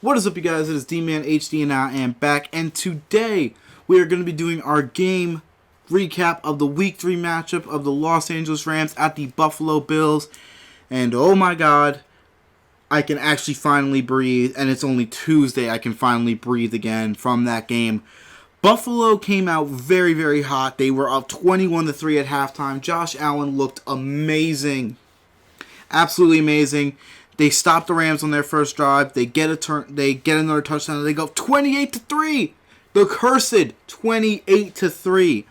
What is up, you guys? It is D-Man HD, and I am back. And today we are going to be doing our game recap of the Week 3 matchup of the Los Angeles Rams at the Buffalo Bills. And oh my God, I can actually finally breathe. And it's only Tuesday. I can finally breathe again from that game. Buffalo came out very, very hot. They were up 21-3 at halftime. Josh Allen looked amazing. Absolutely amazing. They stop the Rams on their first drive. They get a turn. They get another touchdown. They go 28-3. The cursed 28-3.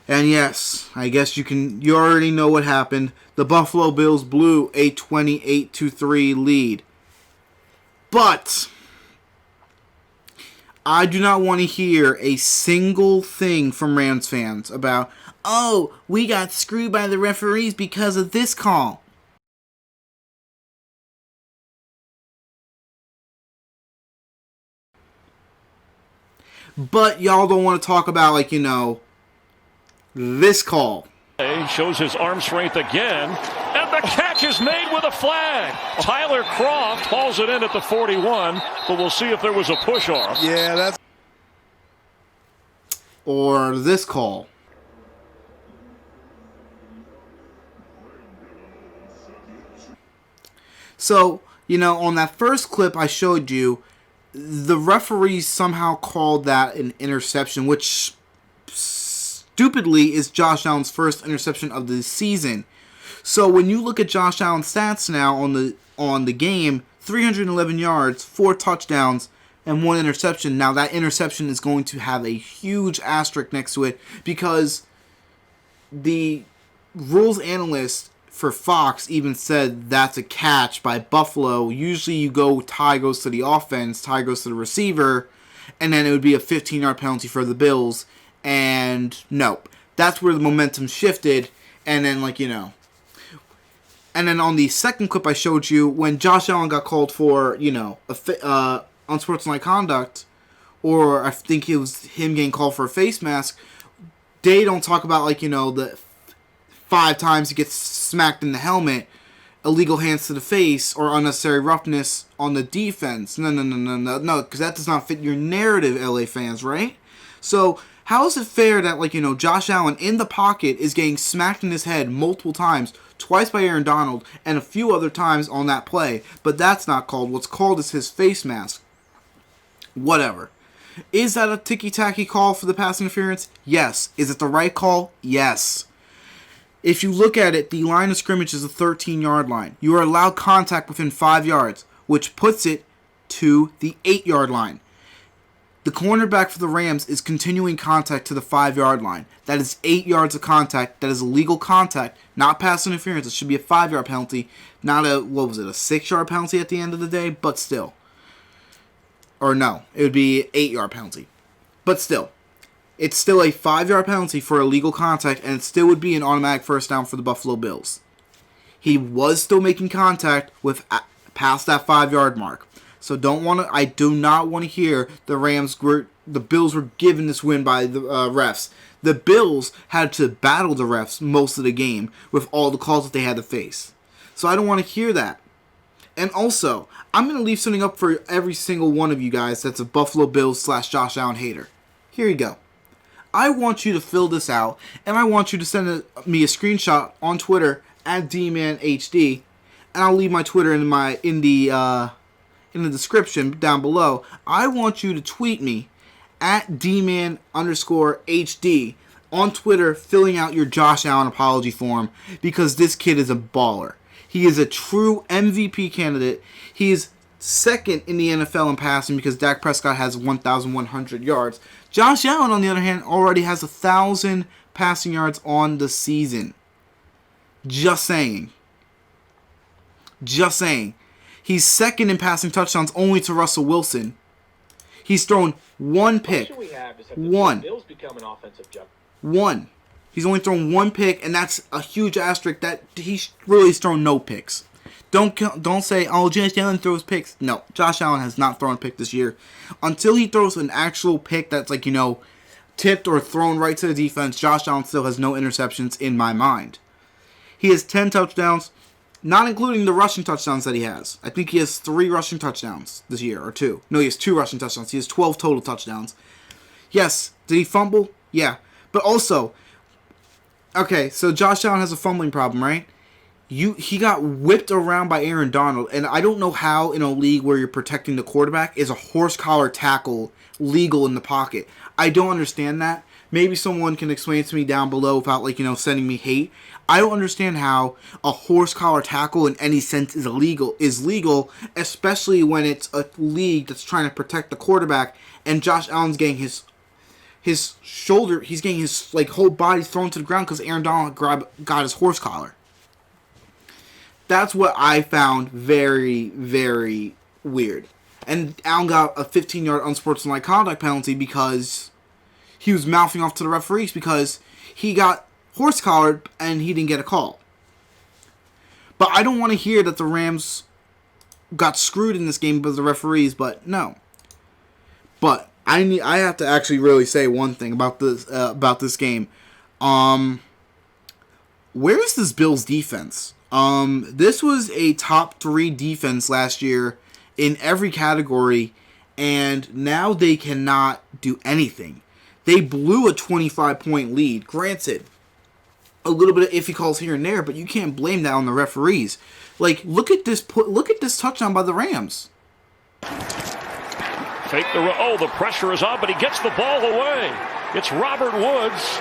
And yes, I guess you already know what happened. The Buffalo Bills blew a 28-3 lead. But I do not want to hear a single thing from Rams fans about, oh, we got screwed by the referees because of this call. But y'all don't want to talk about, this call. Shows his arm strength again, and the catch is made with a flag. Tyler Kroft hauls it in at the 41, but we'll see if there was a push-off. Yeah, that's... Or this call. So, on that first clip I showed you, the referees somehow called that an interception, which stupidly is Josh Allen's first interception of the season. So when you look at Josh Allen's stats now on the game, 311 yards, 4 touchdowns, and 1 interception. Now that interception is going to have a huge asterisk next to it because the rules analyst for Fox even said that's a catch by Buffalo. Usually you go, tie goes to the offense, tie goes to the receiver, and then it would be a 15-yard penalty for the Bills. And nope. That's where the momentum shifted. And then, And then on the second clip I showed you, when Josh Allen got called for, unsportsmanlike conduct, or I think it was him getting called for a face mask, they don't talk about, the 5 times he gets smacked in the helmet, illegal hands to the face, or unnecessary roughness on the defense. No, because that does not fit your narrative, LA fans, right? So, how is it fair that, Josh Allen in the pocket is getting smacked in his head multiple times, twice by Aaron Donald, and a few other times on that play, but that's not called. What's called is his face mask. Whatever. Is that a ticky-tacky call for the pass interference? Yes. Is it the right call? Yes. If you look at it, the line of scrimmage is a 13-yard line. You are allowed contact within 5 yards, which puts it to the 8-yard line. The cornerback for the Rams is continuing contact to the 5-yard line. That is 8 yards of contact. That is illegal contact, not pass interference. It should be a 5-yard penalty, not a 6-yard penalty at the end of the day, but still. Or no, it would be an 8-yard penalty. But still. It's still a 5-yard penalty for illegal contact, and it still would be an automatic first down for the Buffalo Bills. He was still making contact with past that 5-yard mark. So I do not want to hear the Bills were given this win by the refs. The Bills had to battle the refs most of the game with all the calls that they had to face. So I don't want to hear that. And also, I'm going to leave something up for every single one of you guys that's a Buffalo Bills / Josh Allen hater. Here you go. I want you to fill this out, and I want you to send me a screenshot on Twitter at DManHD, and I'll leave my Twitter in the description down below. I want you to tweet me at DMan_HD on Twitter, filling out your Josh Allen apology form, because this kid is a baller. He is a true MVP candidate. He is second in the NFL in passing because Dak Prescott has 1,100 yards. Josh Allen, on the other hand, already has 1,000 passing yards on the season. Just saying. Just saying. He's second in passing touchdowns only to Russell Wilson. He's thrown 1 pick. One. He's only thrown 1 pick, and that's a huge asterisk that he's really thrown no picks. Don't say, oh, Josh Allen throws picks. No, Josh Allen has not thrown a pick this year. Until he throws an actual pick that's tipped or thrown right to the defense, Josh Allen still has no interceptions in my mind. He has 10 touchdowns, Not including the rushing touchdowns that he has. I think he has 3 rushing touchdowns this year, or 2. No, he has 2 rushing touchdowns. He has 12 total touchdowns. Yes, did he fumble? Yeah. But also, okay, so Josh Allen has a fumbling problem, right? He got whipped around by Aaron Donald, and I don't know how in a league where you're protecting the quarterback is a horse collar tackle legal in the pocket. I don't understand that. Maybe someone can explain it to me down below without, sending me hate. I don't understand how a horse collar tackle in any sense is legal, especially when it's a league that's trying to protect the quarterback, and Josh Allen's getting his shoulder, he's getting his whole body thrown to the ground because Aaron Donald got his horse collar. That's what I found very, very weird. And Allen got a 15-yard unsportsmanlike conduct penalty because he was mouthing off to the referees because he got horse collared and he didn't get a call. But I don't want to hear that the Rams got screwed in this game by the referees, but no. But I have to actually really say one thing about this game. Where is this Bills defense? This was a top 3 defense last year in every category, and now they cannot do anything. They blew a 25-point lead. Granted, a little bit of iffy calls here and there, but you can't blame that on the referees. Look at this touchdown by the Rams. The pressure is on, but he gets the ball away. It's Robert Woods,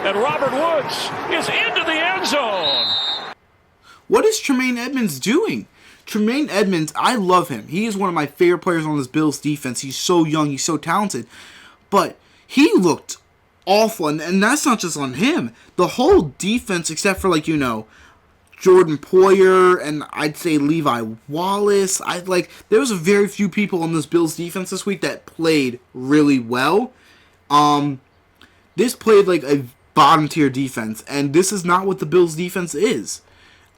and Robert Woods is into the end zone. What is Tremaine Edmonds doing? Tremaine Edmonds, I love him. He is one of my favorite players on this Bills defense. He's so young, he's so talented. But he looked awful, and that's not just on him. The whole defense, except for, Jordan Poyer and I'd say Levi Wallace. There was a very few people on this Bills defense this week that played really well. This played like a bottom tier defense, and this is not what the Bills defense is.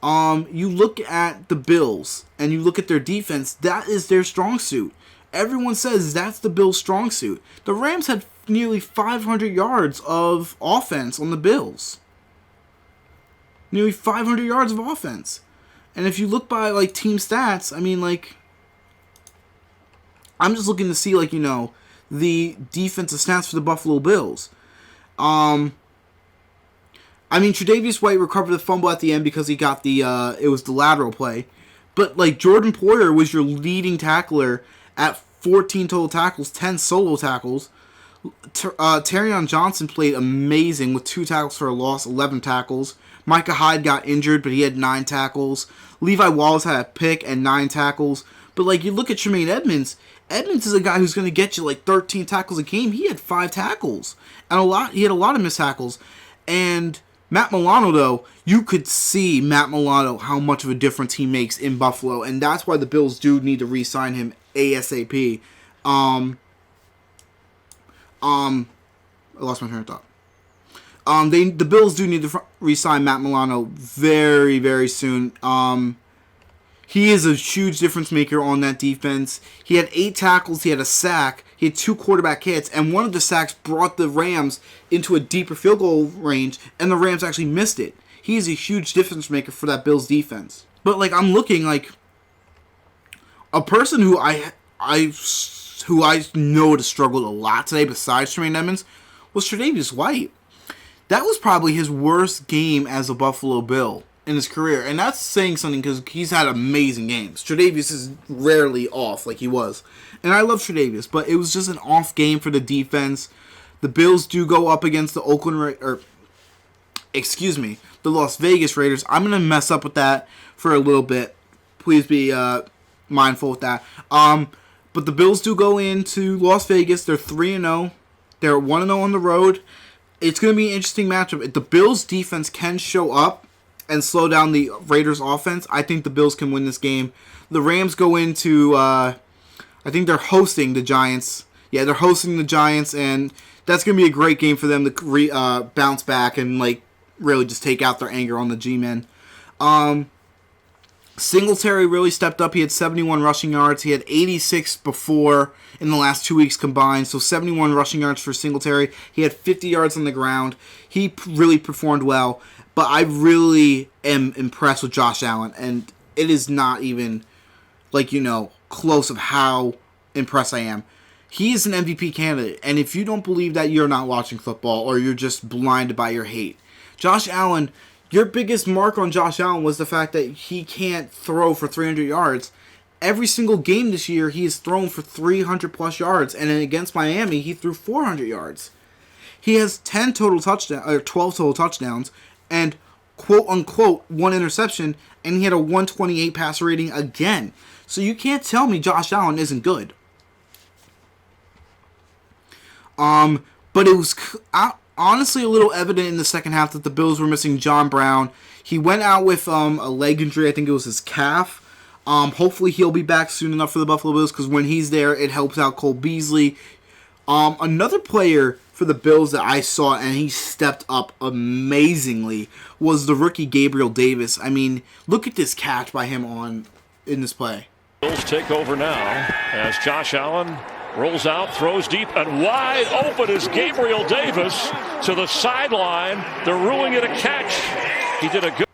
You look at the Bills and you look at their defense, that is their strong suit. Everyone says that's the Bills' strong suit. The Rams had nearly 500 yards of offense on the Bills. Nearly 500 yards of offense. And if you look by team stats, I'm just looking to see the defensive stats for the Buffalo Bills. Tre'Davious White recovered the fumble at the end because he got it was the lateral play. But, Jordan Poyer was your leading tackler at 14 total tackles, 10 solo tackles. Terrion Johnson played amazing with 2 tackles for a loss, 11 tackles. Micah Hyde got injured, but he had 9 tackles. Levi Wallace had a pick and 9 tackles. But, you look at Tremaine Edmonds. Edmonds is a guy who's going to get you, 13 tackles a game. He had 5 tackles. And he had a lot of missed tackles. And Matt Milano, though, you could see Matt Milano, how much of a difference he makes in Buffalo. And that's why the Bills do need to re-sign him ASAP. I lost my train of thought. The Bills do need to re-sign Matt Milano very, very soon. He is a huge difference maker on that defense. He had 8 tackles, he had a sack, he had 2 quarterback hits, and one of the sacks brought the Rams into a deeper field goal range, and the Rams actually missed it. He is a huge difference maker for that Bills defense. But I'm looking a person who I know has struggled a lot today besides Tremaine Edmonds was Tre'Davious White. That was probably his worst game as a Buffalo Bill in his career. And that's saying something because he's had amazing games. Tre'Davious is rarely off like he was. And I love Tre'Davious, but it was just an off game for the defense. The Bills do go up against the the Las Vegas Raiders. I'm going to mess up with that for a little bit. Please be mindful with that. But the Bills do go into Las Vegas. They're 3-0. They're 1-0 on the road. It's going to be an interesting matchup. If the Bills' defense can show up and slow down the Raiders' offense, I think the Bills can win this game. The Rams go into, I think they're hosting the Giants. Yeah, they're hosting the Giants, and that's going to be a great game for them to bounce back and, really just take out their anger on the G-men. Singletary really stepped up. He had 71 rushing yards. He had 86 before in the last 2 weeks combined. So 71 rushing yards for Singletary. He had 50 yards on the ground. He really performed well. But I really am impressed with Josh Allen, and it is not even, close of how impressed I am. He is an MVP candidate, and if you don't believe that, you're not watching football, or you're just blinded by your hate. Josh Allen, your biggest mark on Josh Allen was the fact that he can't throw for 300 yards. Every single game this year, he has thrown for 300-plus yards, and then against Miami, he threw 400 yards. He has 12 total touchdowns, and quote-unquote, 1 interception, and he had a 128 passer rating again. So you can't tell me Josh Allen isn't good. But it was honestly a little evident in the second half that the Bills were missing John Brown. He went out with a leg injury. I think it was his calf. Hopefully he'll be back soon enough for the Buffalo Bills, because when he's there, it helps out Cole Beasley. Another player for the Bills that I saw, and he stepped up amazingly, was the rookie Gabriel Davis. I mean, look at this catch by him in this play. Bills take over now as Josh Allen rolls out, throws deep, and wide open is Gabriel Davis to the sideline. They're ruling it a catch. He did a good.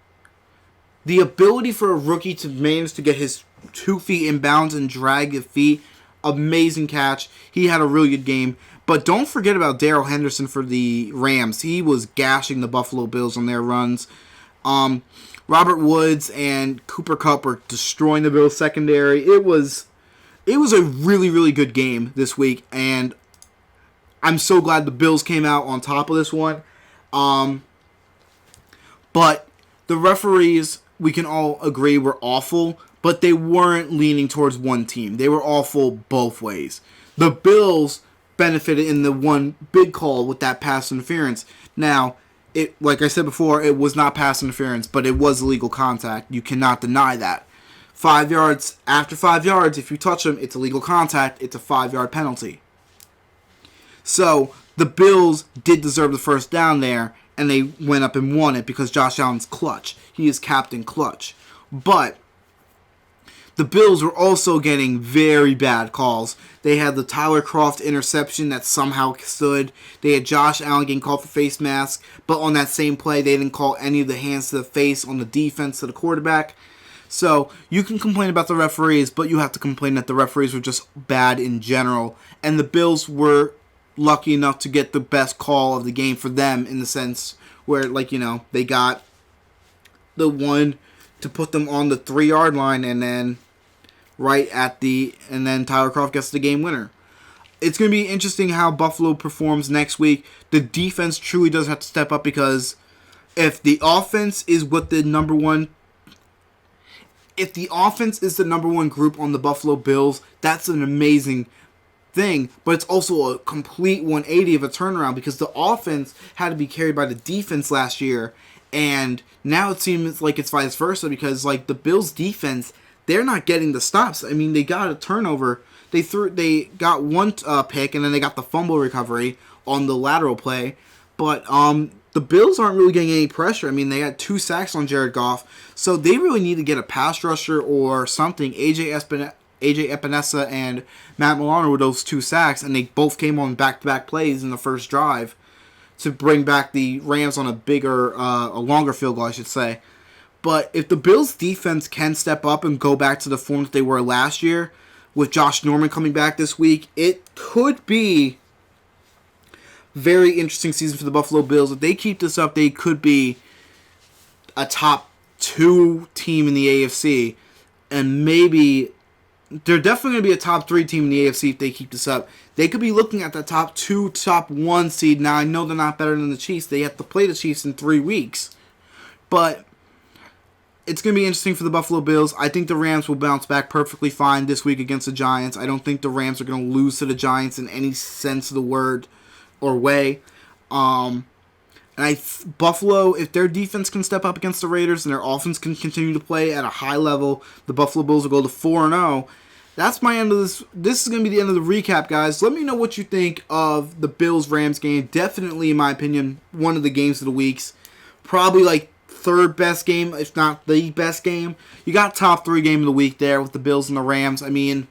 The ability for a rookie to manage to get his 2 feet in bounds and drag his feet, amazing catch. He had a really good game. But don't forget about Darrell Henderson for the Rams. He was gashing the Buffalo Bills on their runs. Robert Woods and Cooper Kupp were destroying the Bills secondary. It was a really, really good game this week, and I'm so glad the Bills came out on top of this one. But the referees, we can all agree, were awful, but they weren't leaning towards one team. They were awful both ways. The Bills benefited in the one big call with that pass interference. Now, like I said before, it was not pass interference, but it was illegal contact. You cannot deny that. 5 yards, after 5 yards, if you touch them, it's illegal contact. It's a 5-yard penalty. So, the Bills did deserve the first down there, and they went up and won it because Josh Allen's clutch. He is Captain Clutch. But the Bills were also getting very bad calls. They had the Tyler Kroft interception that somehow stood. They had Josh Allen getting called for face mask, but on that same play, they didn't call any of the hands to the face on the defense to the quarterback. So, you can complain about the referees, but you have to complain that the referees were just bad in general. And the Bills were lucky enough to get the best call of the game for them, in the sense where, they got the one to put them on the 3-yard line, and then and then Tyler Kroft gets the game winner. It's going to be interesting how Buffalo performs next week. The defense truly does have to step up, because if the offense is the number one group on the Buffalo Bills, that's an amazing thing, but it's also a complete 180 of a turnaround, because the offense had to be carried by the defense last year, and now it seems like it's vice versa, because the Bills defense, they're not getting the stops. I mean, they got a turnover. They got one pick, and then they got the fumble recovery on the lateral play, but the Bills aren't really getting any pressure. I mean, they had 2 sacks on Jared Goff, so they really need to get a pass rusher or something. AJ Epinesa and Matt Milano were those 2 sacks, and they both came on back-to-back plays in the first drive to bring back the Rams on a longer field goal, I should say. But if the Bills' defense can step up and go back to the form that they were last year, with Josh Norman coming back this week, it could be very interesting season for the Buffalo Bills. If they keep this up, they could be a top 2 team in the AFC, and maybe they're definitely going to be a top 3 team in the AFC if they keep this up. They could be looking at the top 2, top 1 seed. Now, I know they're not better than the Chiefs. They have to play the Chiefs in 3 weeks. But it's going to be interesting for the Buffalo Bills. I think the Rams will bounce back perfectly fine this week against the Giants. I don't think the Rams are going to lose to the Giants in any sense of the word or way. Buffalo, if their defense can step up against the Raiders and their offense can continue to play at a high level, the Buffalo Bills will go to 4-0. That's my end of this. This is going to be the end of the recap, guys. Let me know what you think of the Bills-Rams game. Definitely, in my opinion, one of the games of the weeks. Probably 3rd best game, if not the best game. You got top 3 game of the week there with the Bills and the Rams. I mean,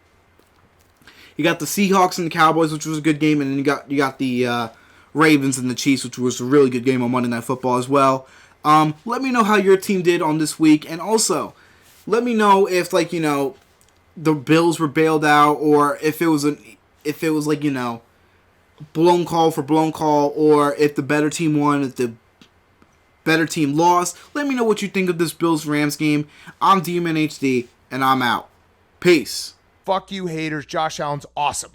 you got the Seahawks and the Cowboys, which was a good game, and then you got the Ravens and the Chiefs, which was a really good game on Monday Night Football as well. Let me know how your team did on this week, and also let me know if, like, you know, the Bills were bailed out, or if it was like, you know, blown call, or if the better team won, if the better team lost. Let me know what you think of this Bills-Rams game. I'm Demon HD, and I'm out. Peace. Fuck you haters. Josh Allen's awesome.